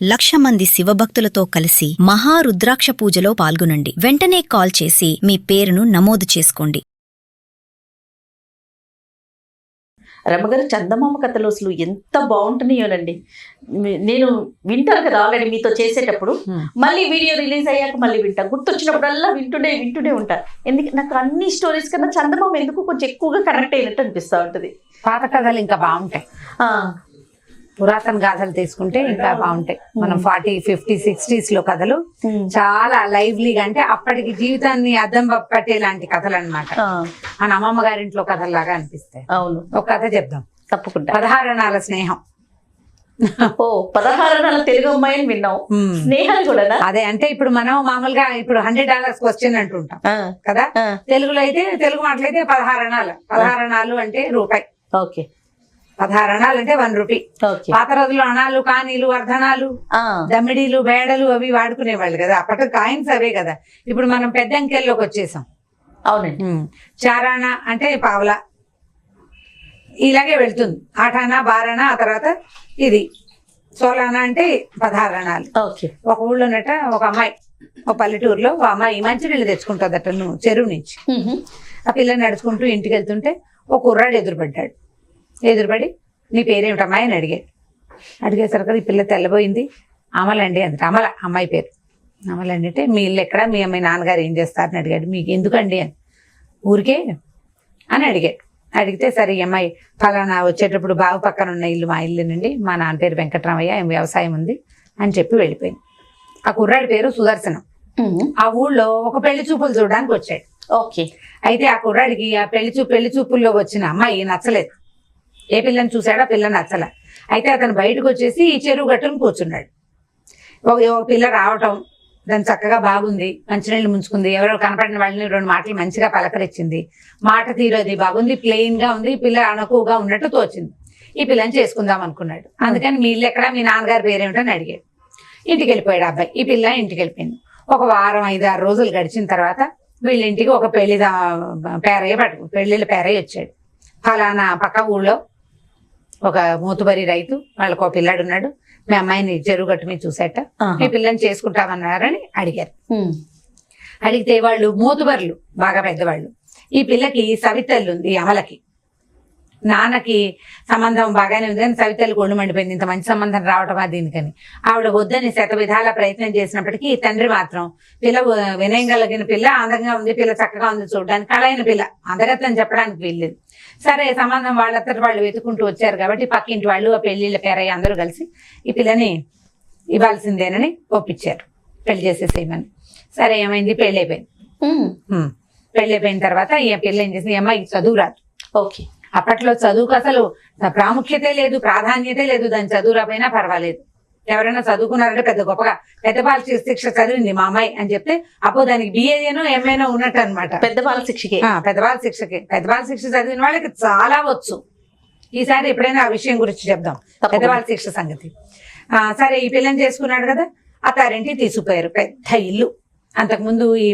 1,00,000 మంది శివభక్తులతో కలిసి మహారుద్రాక్ష పూజలో పాల్గొనండి. వెంటనే కాల్ చేసి మీ పేరును నమోదు చేసుకోండి. రమ్మగారు చందమామ కథలు అసలు ఎంత బాగుంటున్నాయోనండి. నేను వింటాను కదా ఆల్రెడీ మీతో చేసేటప్పుడు, మళ్ళీ వీడియో రిలీజ్ అయ్యాక మళ్ళీ వింటా, గుర్తొచ్చినప్పుడల్లా వింటూనే ఉంటా. ఎందుకు నాకు అన్ని స్టోరీస్ కన్నా చందమామ ఎందుకు కొంచెం ఎక్కువగా కనెక్ట్ అయినట్టు అనిపిస్తూ ఉంటుంది. పాత కథలు ఇంకా బాగుంటాయి, పురాతన గాథలు తీసుకుంటే ఇంకా బాగుంటాయి. మనం 40, 50, 60s లో కథలు చాలా లైవ్లీగా, అంటే అప్పటికి జీవితాన్ని అద్దం పట్టేలాంటి కథలు అనమాట. మన అమ్మమ్మ గారింట్లో కథల్లాగా అనిపిస్తాయి. అవును, ఒక కథ చెప్దాం తప్పకుండా. 16 అణాల స్నేహం. 16 అణాల తెలుగు అమ్మాయిని విన్నాం, స్నేహాలు కూడా అదే. అంటే ఇప్పుడు మనం మామూలుగా ఇప్పుడు $100 క్వశ్చన్ అంటుంటాం కదా, తెలుగులో అయితే తెలుగు మాటలైతే 16 అణాలు. 16 అణాలు అంటే రూపాయి. ఓకే, 16 అణాలు అంటే 1 రూపీ. పాత రోజుల్లో అణాలు, కానీలు, అర్ధనాలు, దమ్మిడీలు, బేడలు అవి వాడుకునేవాళ్ళు కదా. అప్పటి కాయిన్స్ అవే కదా. ఇప్పుడు మనం పెద్ద అంకెల్లోకి వచ్చేసాం. అవునండి. చారానా అంటే పావలా, ఇలాగే వెళ్తుంది. 8 అణా, 12 అణా, ఆ తర్వాత ఇది 16 అణా అంటే 16 అణాలు. ఒక ఊళ్ళోనట ఒక అమ్మాయి, ఒక పల్లెటూరులో ఒక అమ్మాయి మంచినీళ్ళు తెచ్చుకుంటుందట చెరువు నుంచి. ఆ పిల్లని నడుచుకుంటూ ఇంటికి వెళ్తుంటే ఒక కుర్రాడు ఎదురుపడి నీ పేరేమిటమ్మాయి అని అడిగేసరికి ఈ పిల్ల తెల్లబోయింది. అమలండి అంది. అమ్మాయి పేరు అమలండి. అంటే మీ ఇల్లు ఎక్కడ, మీ నాన్నగారు ఏం చేస్తారని అడిగాడు. మీకు ఎందుకండి అని. ఊరికే అని అడిగితే సరే ఈ అమ్మాయి ఫలానా వచ్చేటప్పుడు బావి పక్కన ఉన్న ఇల్లు మా ఇల్లునండి, మా నాన్న పేరు వెంకటరామయ్య, వ్యవసాయం ఉంది అని చెప్పి వెళ్ళిపోయింది. ఆ కుర్రాడి పేరు సుదర్శనం. ఆ ఊళ్ళో ఒక పెళ్లి చూపులు చూడడానికి వచ్చాడు. ఓకే. అయితే ఆ కుర్రాడికి ఆ పెళ్లి చూపుల్లో వచ్చిన అమ్మాయి నచ్చలేదు. ఏ పిల్లని చూశాడో ఆ పిల్ల నచ్చల. అయితే అతను బయటకు వచ్చేసి ఈ చెరువు గట్టును కూర్చున్నాడు. ఒక పిల్ల రావటం, దాన్ని చక్కగా బాగుంది, మంచినీళ్ళు ముంచుకుంది, ఎవరో కనపడిన వాళ్ళని 2 మాటలు మంచిగా పలకరించింది, మాట తీరు అది బాగుంది, ప్లెయిన్ గా ఉంది, పిల్ల అణకువగా ఉన్నట్టు తోచింది. ఈ పిల్లని చేసుకుందాం అనుకున్నాడు. అందుకని మీ ఇల్లు ఎక్కడ, మీ నాన్నగారి పేరేమిటని అడిగాడు. ఇంటికి వెళ్ళిపోయాడు అబ్బాయి. ఈ పిల్ల ఇంటికి వెళ్ళిపోయింది. ఒక వారం 5-6 రోజులు గడిచిన తర్వాత వీళ్ళింటికి ఒక పెళ్లిళ్ళ పేరయ్య వచ్చాడు. ఫలానా పక్క ఊళ్ళో ఒక మూతుబరి రైతు, వాళ్ళకు ఒక పిల్లాడు ఉన్నాడు, మీ అమ్మాయిని చెరువు గట్టు మీద చూసేట, మీ పిల్లని చేసుకుంటామన్నారని అడిగారు. అడిగితే వాళ్ళు మూతుబరులు, బాగా పెద్దవాళ్ళు. ఈ పిల్లకి సవితల్లు ఉంది, అమలకి. నాన్నకి సంబంధం బాగానే ఉంది కానీ సవితల్లి ఒళ్ళు మండిపోయింది, ఇంత మంచి సంబంధం రావటమా దీనికని. ఆవిడ వద్దని శతవిధాల ప్రయత్నం చేసినప్పటికీ తండ్రి మాత్రం పిల్ల వినయం కలిగిన పిల్ల, అందంగా ఉంది పిల్ల, చక్కగా ఉంది చూడడానికి, కళైన పిల్ల, అందగత్తని చెప్పడానికి వీల్లేదు. సరే సంబంధం వాళ్ళంతటి వాళ్ళు వెతుకుంటూ వచ్చారు కాబట్టి పక్కింటి వాళ్ళు, ఆ పెళ్లిళ్ళ పేరయ్య అందరూ కలిసి ఈ పిల్లని ఇవ్వాల్సిందేనని ఒప్పించారు, పెళ్లి చేసేసేయమని. సరే ఏమైంది, పెళ్లి అయిపోయింది. పెళ్లి అయిపోయిన తర్వాత ఈ పిల్ల ఏం చేసింది, ఈ అమ్మాయికి చదువు రాదు. ఓకే. అప్పట్లో చదువుకు అసలు ప్రాముఖ్యతే లేదు, ప్రాధాన్యతే లేదు. దాని చదువు రాపోయినా పర్వాలేదు, ఎవరైనా చదువుకున్నారంటే పెద్ద గొప్పగా పెద్ద బాల శిక్ష చదివింది మా అమ్మాయి అని చెప్తే అప్పుడు దానికి BAనో MAనో ఉన్నట్టు అనమాట. పెద్ద బాల శిక్షకి పెద్ద బాల శిక్ష చదివిన వాళ్ళకి చాలా వచ్చు. ఈసారి ఎప్పుడైనా ఆ విషయం గురించి చెప్దాం, పెద్ద బాల శిక్ష సంగతి. సరే ఈ పిల్లని చేసుకున్నాడు కదా, అత్తారింటికి తీసుకుపోయారు. పెద్ద ఇల్లు. అంతకుముందు ఈ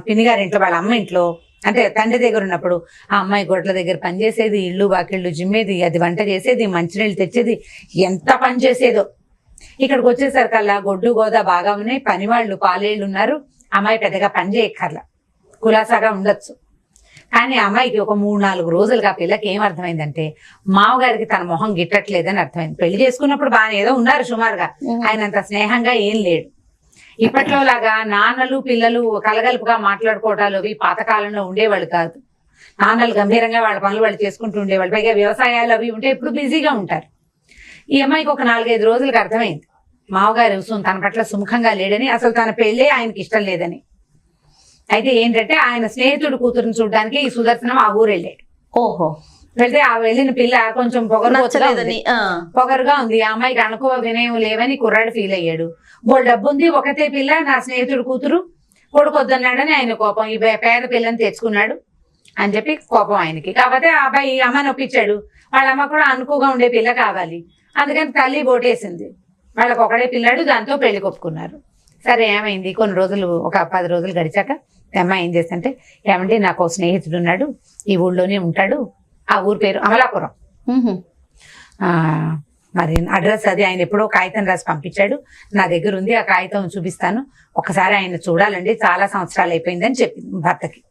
పినిగారింట్లో, వాళ్ళ అమ్మ ఇంట్లో, అంటే తండ్రి దగ్గర ఉన్నప్పుడు ఆ అమ్మాయి గొడ్ల దగ్గర పనిచేసేది, ఇళ్ళు వాకిళ్ళు జిమ్మేది, అది వంట చేసేది, మంచినీళ్ళు తెచ్చేది, ఎంత పని చేసేదో. ఇక్కడికి వచ్చేసరికల్లా గొడ్డు గోదా బాగా ఉన్నాయి, పనివాళ్ళు పాలేళ్ళు ఉన్నారు. అమ్మాయి పెద్దగా పని చేయక్కర్లా, కులాసాగా ఉండొచ్చు. కానీ అమ్మాయికి ఒక 3-4 రోజులుగా పిల్లకి ఏం అర్థమైందంటే మామగారికి తన మొహం గిట్టట్లేదని అర్థమైంది. పెళ్లి చేసుకున్నప్పుడు బాగా ఏదో ఉన్నారు సుమారుగా, ఆయనంత స్నేహంగా ఏం లేడు. ఇప్పట్లో లాగా నాన్నలు పిల్లలు కలగలుపుగా మాట్లాడుకోవటాలు అవి పాతకాలంలో ఉండేవాళ్ళు కాదు. నాన్నలు గంభీరంగా వాళ్ళ పనులు వాళ్ళు చేసుకుంటూ ఉండేవాళ్ళు. పైగా వ్యవసాయాలు అవి ఉంటే ఇప్పుడు బిజీగా ఉంటారు. ఈ అమ్మాయికి ఒక 4-5 రోజులకు అర్థమైంది మామగారు తన పట్ల సుముఖంగా లేడని, అసలు తన పెళ్ళే ఆయనకి ఇష్టం లేదని. అయితే ఏంటంటే ఆయన స్నేహితుడు కూతురుని చూడడానికి ఈ సుదర్శనం ఆ ఊరు వెళ్ళాడు. వెళ్తే ఆ వెళ్ళిన పిల్ల కొంచెం పొగరుగా ఉంది. ఆ అమ్మాయికి అనుకో వినయం లేవని కుర్రాడు ఫీల్ అయ్యాడు. బోల్ డబ్బు ఉంది, ఒకతే పిల్ల, నా స్నేహితుడు కూతురు, కొడుకొద్దన్నాడని ఆయన కోపం. ఈ పేద పిల్లని తెచ్చుకున్నాడు అని చెప్పి కోపం ఆయనకి. కాకపోతే ఆ అబ్బాయి అమ్మని ఒప్పించాడు. వాళ్ళ అమ్మ కూడా అనుకోగా ఉండే పిల్ల కావాలి, అందుకని తల్లి బోటేసింది. వాళ్ళకి ఒకడే పిల్లాడు, దాంతో పెళ్లి కొప్పుకున్నారు. సరే ఏమైంది, కొన్ని రోజులు ఒక 10 రోజులు గడిచాక అమ్మాయి ఏం చేస్తుంటే, ఏమంటే నాకు ఒక స్నేహితుడు ఉన్నాడు, ఈ ఊళ్ళోనే ఉంటాడు, ఆ ఊరి పేరు అమలాపురం. మరి అడ్రస్ అది ఆయన ఎప్పుడో కాగితం రాసి పంపించాడు, నా దగ్గర ఉంది, ఆ కాగితం చూపిస్తాను, ఒకసారి ఆయన చూడాలండి, చాలా సంవత్సరాలు అయిపోయిందని చెప్పింది భర్తకి.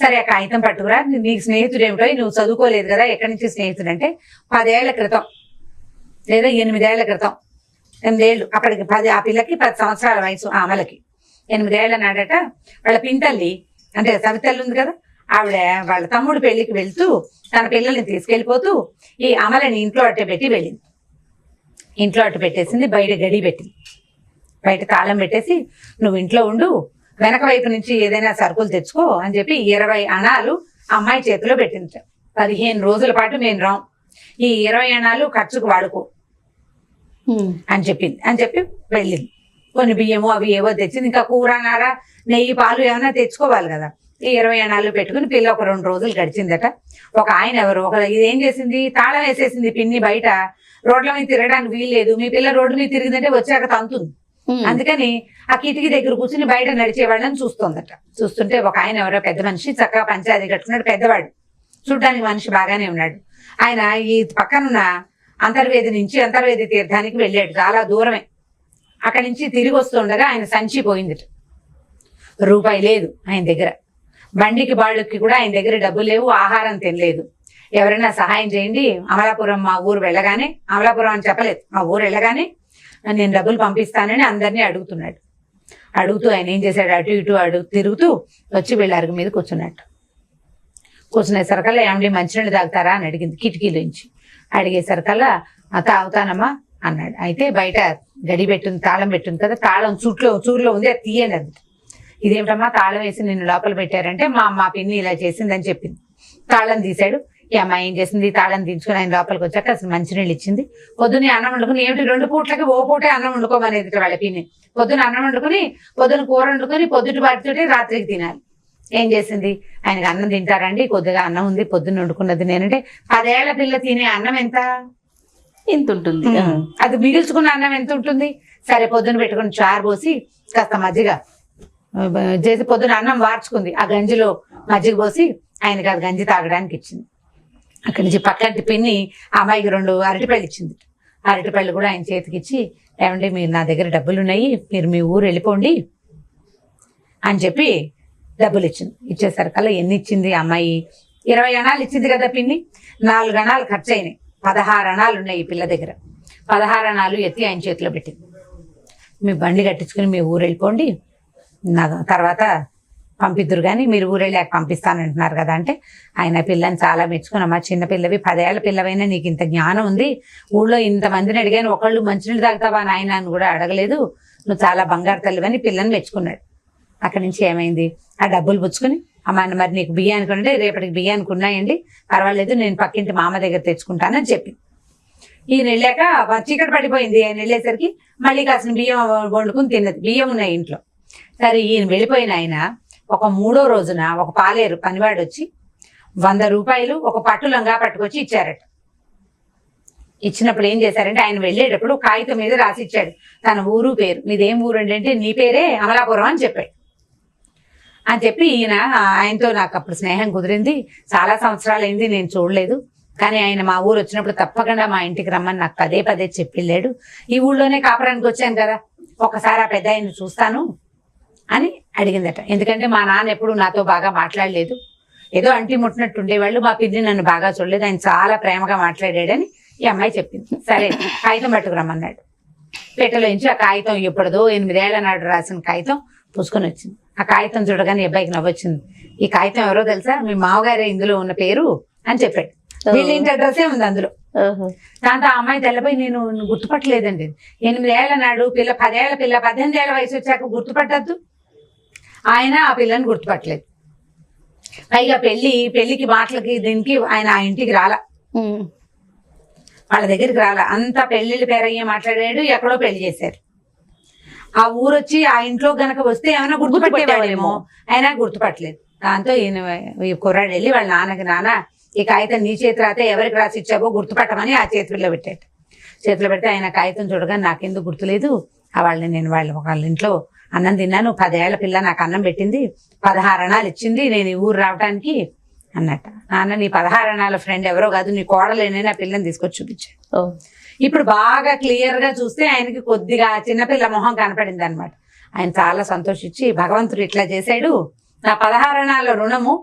సరే ఆ కాగితం పట్టుకురా, నీకు స్నేహితుడు ఏమిటో, నువ్వు చదువుకోలేదు కదా, ఎక్కడి నుంచి స్నేహితుడు అంటే 10 ఏళ్ల క్రితం లేదా 8 ఏళ్ల క్రితం, 8 ఏళ్ళు అప్పటికి 10, ఆ పిల్లకి 10 సంవత్సరాల వయసు, ఆ అమలకి 8 ఏళ్ల నాడట వాళ్ళ పింతల్లి అంటే సవితల్లి ఉంది కదా, ఆవిడ వాళ్ళ తమ్ముడు పెళ్లికి వెళ్తూ తన పిల్లల్ని తీసుకెళ్లిపోతూ ఈ అమలని ఇంట్లో అట్టే పెట్టి వెళ్ళింది. ఇంట్లో అట్టు పెట్టేసింది, బయట గడి పెట్టింది, బయట తాళం పెట్టేసి నువ్వు ఇంట్లో ఉండు, వెనక వైపు నుంచి ఏదైనా సరుకులు తెచ్చుకో అని చెప్పి 20 అణాలు అమ్మాయి చేతిలో పెట్టింది. 15 రోజుల పాటు మేము రాం, ఈ 20 అణాలు ఖర్చుకు వాడుకో అని చెప్పింది. అని చెప్పి వెళ్ళింది. కొన్ని బియ్యము అవి ఏవో తెచ్చింది, ఇంకా కూర నార నెయ్యి పాలు ఏమైనా తెచ్చుకోవాలి కదా. ఈ 20 అణాలు పెట్టుకుని పిల్ల ఒక 2 రోజులు గడిచిందట. ఒక ఆయన ఎవరు ఇదేం చేసింది, తాళం వేసేసింది పిన్ని, బయట రోడ్ల మీద తిరగడానికి వీలు లేదు, మీ పిల్ల రోడ్డు మీద తిరిగిందంటే వచ్చాక తంతుంది, అందుకని ఆ కిటికీ దగ్గర కూర్చుని బయట నడిచే వాళ్ళని చూస్తోందట. చూస్తుంటే ఒక ఆయన ఎవరో పెద్ద మనిషి చక్కగా పంచాయతీ కట్టుకున్నాడు, పెద్దవాడు, చూడ్డానికి మనిషి బాగానే ఉన్నాడు. ఆయన ఈ పక్కనున్న అంతర్వేది తీర్థానికి వెళ్ళాడు, చాలా దూరమే. అక్కడి నుంచి తిరిగి వస్తుండగా ఆయన సంచి పోయింది, రూపాయి లేదు ఆయన దగ్గర, బండికి బాళ్ళకి కూడా ఆయన దగ్గర డబ్బులు లేవు, ఆహారం తినలేదు. ఎవరైనా సహాయం చేయండి, అమలాపురం మా ఊరు వెళ్ళగానే, అమలాపురం అని చెప్పలేదు, మా ఊరు వెళ్ళగానే నేను డబ్బులు పంపిస్తానని అందరినీ అడుగుతున్నాడు. అడుగుతూ ఆయన ఏం చేశాడు, అటు ఇటు తిరుగుతూ వచ్చి వీళ్ళ అరుగు మీద కూర్చున్నట్టు. కూర్చునేసరికల్లా ఏమండి మంచినీళ్ళు తాగుతారా అని అడిగింది కిటికీలోంచి. అడిగేసరికల్లా తాగుతానమ్మా అన్నాడు. అయితే బయట గడి పెట్టుంది, తాళం పెట్టుంది కదా, తాళం చూరులో ఉంది, అది తీయండి అంది. ఇదేమిటమ్మా తాళం వేసి నిన్ను లోపల పెట్టారంటే మా పిన్ని ఇలా చేసిందని చెప్పింది. తాళం తీశాడు. ఈ అమ్మాయి ఏం చేసింది, తాళం దించుకుని ఆయన లోపలికి వచ్చాక అసలు మంచినీళ్ళు ఇచ్చింది. పొద్దున్నే అన్నం వండుకుని, ఏమిటి 2 పూట్లకి ఓ పూటే అన్నం వండుకోమనేది వాళ్ళ పిన్ని. పొద్దున అన్నం వండుకుని, పొద్దున కూర వండుకుని, పొద్దుటి వాటితోటి రాత్రికి తినాలి. ఏం చేసింది, ఆయనకి అన్నం తింటారండి, కొద్దిగా అన్నం ఉంది పొద్దున్న వండుకున్నది నేనంటే, 10 ఏళ్ల పిల్ల తినే అన్నం ఎంత ఉంటుంది, అది మిగిల్చుకున్న అన్నం ఎంత ఉంటుంది. సరే పొద్దున పెట్టుకుని చారు పోసి కాస్త మజ్జిగ చేసి పొద్దున అన్నం వార్చుకుంది, ఆ గంజిలో మజ్జిగ పోసి ఆయనకి అది గంజి తాగడానికి ఇచ్చింది. అక్కడి నుంచి పక్కంటి పిన్ని ఆ అమ్మాయికి 2 అరటిపళ్ళు ఇచ్చింది. అరటిపళ్ళు కూడా ఆయన చేతికి ఇచ్చి, ఏమండి మీరు నా దగ్గర డబ్బులు ఉన్నాయి, మీరు మీ ఊరు వెళ్ళిపోండి అని చెప్పి డబ్బులు ఇచ్చింది. ఇచ్చేసరికల్లా ఎన్ని ఇచ్చింది అమ్మాయి, 20 అణాలు ఇచ్చింది కదా పిన్ని, 4 అణాలు ఖర్చు అయినాయి, 16 అణాలు ఉన్నాయి ఈ పిల్ల దగ్గర. 16 అణాలు ఎత్తి ఆయన చేతిలో పెట్టింది. మీ బండి కట్టించుకుని మీ ఊరు వెళ్ళిపోండి, నా తర్వాత పంపిద్దురు కానీ మీరు ఊరెళ్ళాక పంపిస్తానంటున్నారు కదా అంటే, ఆయన పిల్లని చాలా మెచ్చుకున్నమ్మా, చిన్న పిల్లవి, 10 ఏళ్ల పిల్లవైనా నీకు ఇంత జ్ఞానం ఉంది, ఊళ్ళో ఇంతమందిని అడిగాను, ఒకళ్ళు మంచినీళ్ళు తాగుతావా నాయన అని కూడా అడగలేదు, నువ్వు చాలా బంగారు తల్లివని పిల్లని మెచ్చుకున్నాడు. అక్కడి నుంచి ఏమైంది, ఆ డబ్బులు పుచ్చుకుని, అమ్మ మరి నీకు బియ్యానికి ఉంటే రేపటికి బియ్యానికి ఉన్నాయండి, పర్వాలేదు నేను పక్కింటి మామ దగ్గర తెచ్చుకుంటానని చెప్పింది. ఈయన వెళ్ళాక చీకటి పడిపోయింది, ఆయన వెళ్ళేసరికి మళ్ళీ కాసిన బియ్యం వండుకుని తిన్నది, బియ్యం ఉన్నాయి ఇంట్లో. సరే ఈయన వెళ్ళిపోయిన ఆయన ఒక 3వ రోజున ఒక పాలేరు పనివాడు వచ్చి 100 రూపాయలు ఒక పట్టు లంగా పట్టుకొచ్చి ఇచ్చారట. ఇచ్చినప్పుడు ఏం చేశారంటే, ఆయన వెళ్ళేటప్పుడు కాగితం మీద రాసి ఇచ్చాడు తన ఊరు పేరు. మీదేం ఊరు అంటే, నీ పేరే అమలాపురం అని చెప్పాడు. అని చెప్పి ఈయన, ఆయనతో నాకు అప్పుడు స్నేహం కుదిరింది, చాలా సంవత్సరాలు అయింది నేను చూడలేదు, కానీ ఆయన మా ఊరు వచ్చినప్పుడు తప్పకుండా మా ఇంటికి రమ్మని నాకు పదే చెప్పిళ్ళాడు. ఈ ఊళ్ళోనే కాపురానికి వచ్చాను కదా, ఒకసారి ఆ పెద్ద ఆయన్ని చూస్తాను అని అడిగిందట. ఎందుకంటే మా నాన్న ఎప్పుడు నాతో బాగా మాట్లాడలేదు, ఏదో అంటి ముట్టినట్టు ఉండేవాళ్ళు, మా పిన్ని నన్ను బాగా చూడలేదు, ఆయన చాలా ప్రేమగా మాట్లాడాడని ఈ అమ్మాయి చెప్పింది. సరే కాగితం పట్టుకురమ్మన్నాడు. పెట్టెలోంచి ఆ కాగితం ఎప్పుడుదో 8 ఏళ్ల నాడు రాసిన కాగితం పుసుకొని వచ్చింది. ఆ కాగితం చూడగానే అబ్బాయికి నవ్వొచ్చింది. ఈ కాగితం ఎవరో తెలుసా, మీ మామగారే ఇందులో ఉన్న పేరు అని చెప్పాడు. వీళ్ళ ఇంటి అడ్రస్సే ఉంది అందులో. దాంతో ఆ అమ్మాయి తెల్లపోయి, నేను గుర్తుపట్టలేదండి, 8 ఏళ్ల నాడు పిల్ల, 10 ఏళ్ల పిల్ల, 18 ఏళ్ల వయసు వచ్చాక గుర్తుపట్టద్దు. ఆయన ఆ పిల్లని గుర్తుపట్టలేదు. పైగా పెళ్లికి మాటలకి దీనికి ఆయన ఆ ఇంటికి రాలా, వాళ్ళ దగ్గరికి రాలా, అంతా పెళ్లిళ్ళ పేరయ్యే మాట్లాడాడు, ఎక్కడో పెళ్లి చేశారు. ఆ ఊరొచ్చి ఆ ఇంట్లో గనక వస్తే ఏమైనా గుర్తుపట్టేవాడేమో, అయినా గుర్తుపట్టలేదు. దాంతో ఈయన కుర్రాడు వెళ్ళి వాళ్ళ నాన్నకి, నాన్న ఈ కాగితం నీ చేతి రాతే ఎవరికి రాసి ఇచ్చావో గుర్తుపట్టమని ఆ చేతిలో పెట్టాడు. చేతిలో పెడితే ఆయన కాగితం చూడగానే నాకెందుకు గుర్తులేదు, నేను వాళ్ళ ఇంట్లో అన్నం తిన్నాను, 10 ఏళ్ల పిల్ల నాకు అన్నం పెట్టింది, 16 అణాలు ఇచ్చింది నేను ఈ ఊరు రావడానికి అన్నట్ట. నాన్న నీ 16 అణాల ఫ్రెండ్ ఎవరో కాదు, నీ కోడలేనే నా పిల్లని తీసుకొచ్చి చూపించాడు. ఇప్పుడు బాగా క్లియర్ గా చూస్తే ఆయనకి కొద్దిగా చిన్నపిల్ల మొహం కనపడింది అనమాట. ఆయన చాలా సంతోషించి భగవంతుడు ఇట్లా చేశాడు, నా 16 అణాల రుణము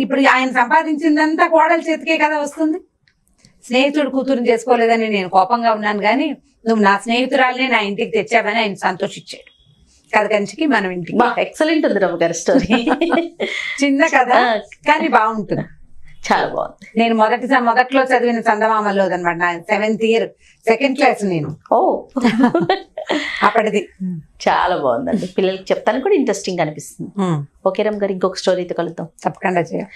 ఇప్పుడు ఆయన సంపాదించిందంతా కోడల చేతికే కదా వస్తుంది. స్నేహితుడు కూతురుని చేసుకోలేదని నేను కోపంగా ఉన్నాను, కానీ నువ్వు నా స్నేహితురాలనే నా ఇంటికి తెచ్చావని ఆయన సంతోషించాడు. కథ కంచికి మనం ఇంటికి. ఎక్సలెంట్ ఉంది రమ్మగారి స్టోరీ. చిన్న కథ కానీ బాగుంటుంది, చాలా బాగుంది. నేను మొదట్లో చదివిన చందమామలో అనమాట. నా 7th year 2nd class నేను. ఓ అప్పటిది చాలా బాగుందండి. పిల్లలకి చెప్తాను కూడా ఇంట్రెస్టింగ్ అనిపిస్తుంది. ఓకే రమ్ గారు, ఇంకొక స్టోరీతో కలుద్దాం. తప్పకుండా చేయాలి.